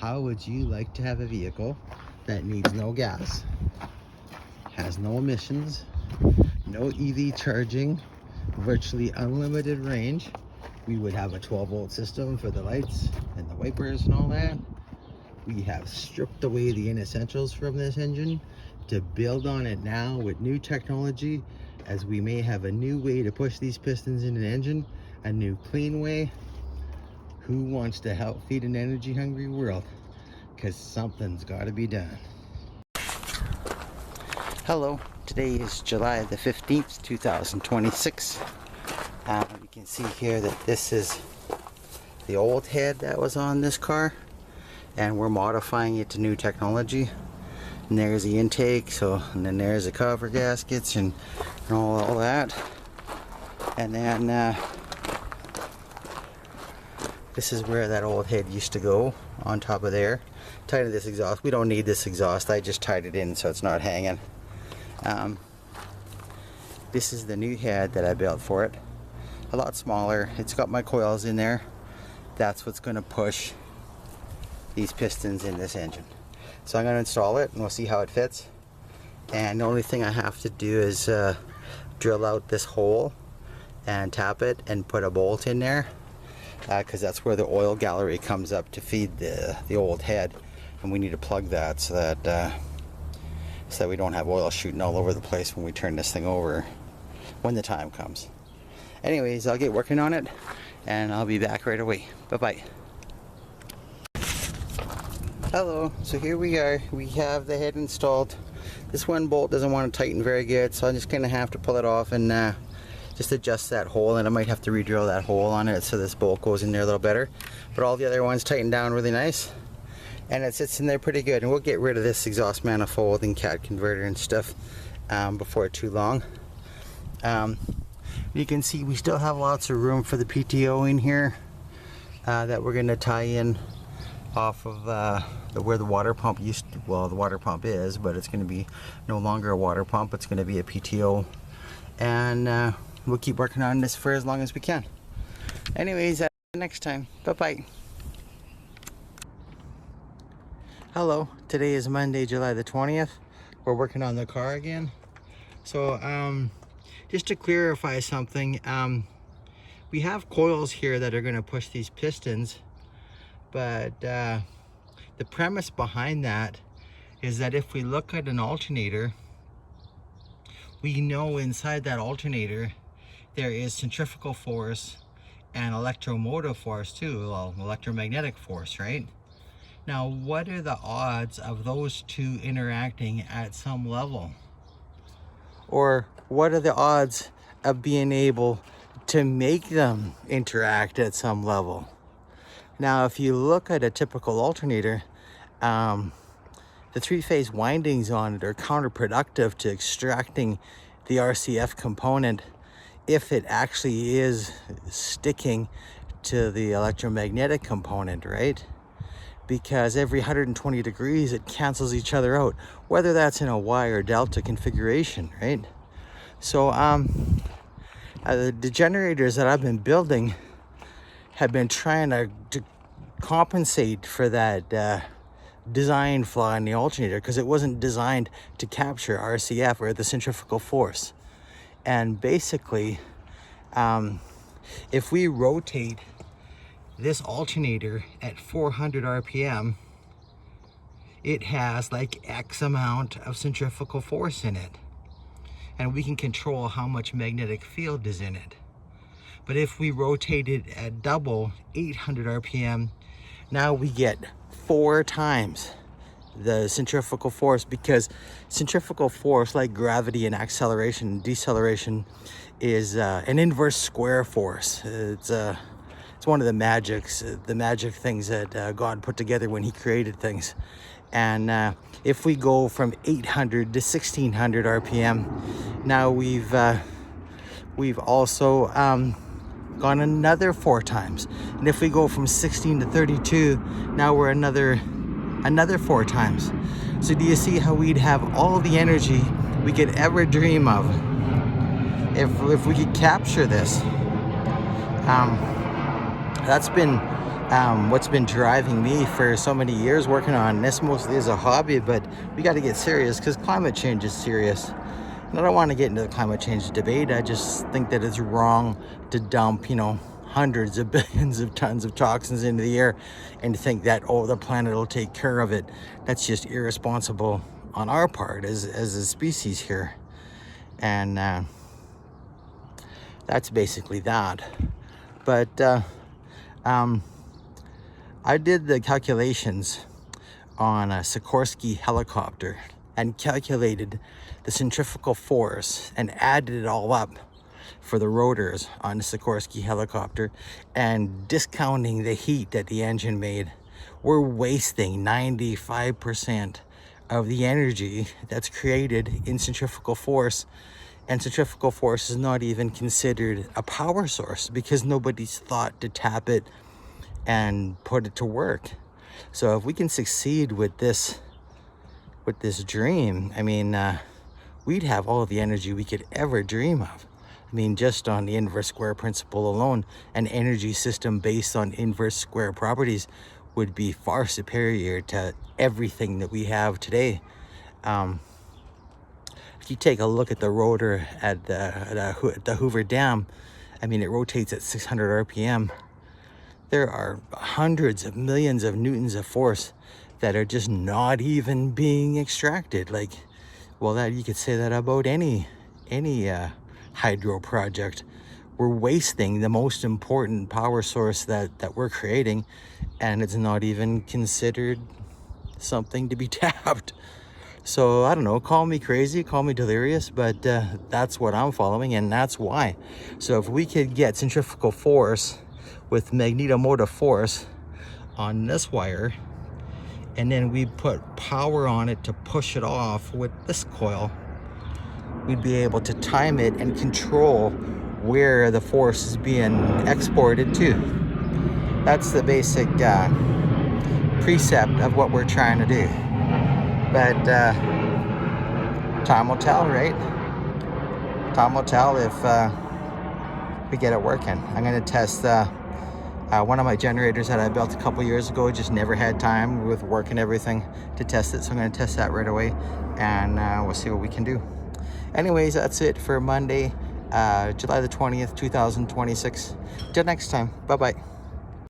How would you like to have a vehicle that needs no gas, has no emissions, no EV charging, virtually unlimited range? We would have a 12-volt system for the lights and the wipers and all that. We have stripped away the inessentials from this engine to build on it now with new technology, as we may have a new way to push these pistons in an engine, a new clean way. Who wants to help feed an energy hungry world? Because something's got to be done. Hello, today is July the 15th, 2026. You can see here that this is the old head that was on this car, and we're modifying it to new technology. And there's the intake, and then there's the cover gaskets and all that. And then this is where that old head used to go, on top of there. Tighten this exhaust. We don't need this exhaust. I just tied it in so it's not hanging. This is the new head that I built for it. A lot smaller. It's got my coils in there. That's what's going to push these pistons in this engine. So I'm going to install it and we'll see how it fits. And the only thing I have to do is drill out this hole and tap it and put a bolt in there, because that's where the oil gallery comes up to feed the old head, and we need to plug that so that we don't have oil shooting all over the place when we turn this thing over when the time comes. Anyways, I'll get working on it and I'll be back right away. Bye-bye. Hello, so here we are. We have the head installed. This one bolt doesn't want to tighten very good, so I'm just gonna have to pull it off and just adjust that hole, and I might have to re-drill that hole on it so this bolt goes in there a little better. But all the other ones tighten down really nice, and it sits in there pretty good. And we'll get rid of this exhaust manifold and cat converter and stuff before too long. You can see we still have lots of room for the PTO in here that we're going to tie in off of where the water pump used to, well, the water pump is, but it's going to be no longer a water pump. It's going to be a PTO, and we'll keep working on this for as long as we can. Anyways, next time. Bye-bye. Hello, today is Monday, July the 20th. We're working on the car again. So, just to clarify something, we have coils here that are going to push these pistons, but the premise behind that is that if we look at an alternator, we know inside that alternator there is centrifugal force and electromotive force too, well, electromagnetic force, right? Now, what are the odds of those two interacting at some level? Or what are the odds of being able to make them interact at some level? Now, if you look at a typical alternator, the three-phase windings on it are counterproductive to extracting the RCF component if it actually is sticking to the electromagnetic component, right? Because every 120 degrees it cancels each other out, whether that's in a Y or delta configuration, right? So the generators that I've been building have been trying to compensate for that design flaw in the alternator, because it wasn't designed to capture RCF, or the centrifugal force. And basically, if we rotate this alternator at 400 RPM, it has like X amount of centrifugal force in it, and we can control how much magnetic field is in it. But if we rotate it at double, 800 RPM, now we get 4 times the centrifugal force, because centrifugal force, like gravity and acceleration and deceleration, is an inverse square force. It's one of the magic things that God put together when he created things. And if we go from 800 to 1600 RPM, now we've also gone another 4 times. And if we go from 16 to 32, now we're another 4 times. So do you see how we'd have all the energy we could ever dream of if we could capture this? That's been what's been driving me for so many years working on this, mostly as a hobby, but we got to get serious because climate change is serious. And I don't want to get into the climate change debate. I just think that it's wrong to dump, hundreds of billions of tons of toxins into the air and to think that, oh, the planet will take care of it. That's just irresponsible on our part as a species here. And that's basically that. But I did the calculations on a Sikorsky helicopter and calculated the centrifugal force and added it all up for the rotors on the Sikorsky helicopter, and discounting the heat that the engine made, we're wasting 95% of the energy that's created in centrifugal force. And centrifugal force is not even considered a power source because nobody's thought to tap it and put it to work. So if we can succeed with this dream, I mean, we'd have all the energy we could ever dream of. I mean, just on the inverse square principle alone, an energy system based on inverse square properties would be far superior to everything that we have today. If you take a look at the rotor at the Hoover Dam, I mean, it rotates at 600 RPM. There are hundreds of millions of newtons of force that are just not even being extracted. Like, well, that you could say that about any hydro project. We're wasting the most important power source that we're creating, and it's not even considered something to be tapped. So I don't know, call me crazy, call me delirious, but that's what I'm following, and that's why. So if we could get centrifugal force with magnetomotive force on this wire, and then we put power on it to push it off with this coil, we'd be able to time it and control where the force is being exported to. That's the basic precept of what we're trying to do. But time will tell, right? Time will tell if we get it working. I'm going to test one of my generators that I built a couple years ago. Just never had time with work and everything to test it, so I'm going to test that right away, and we'll see what we can do. Anyways, that's it for Monday, July the 20th, 2026. Till next time. Bye-bye.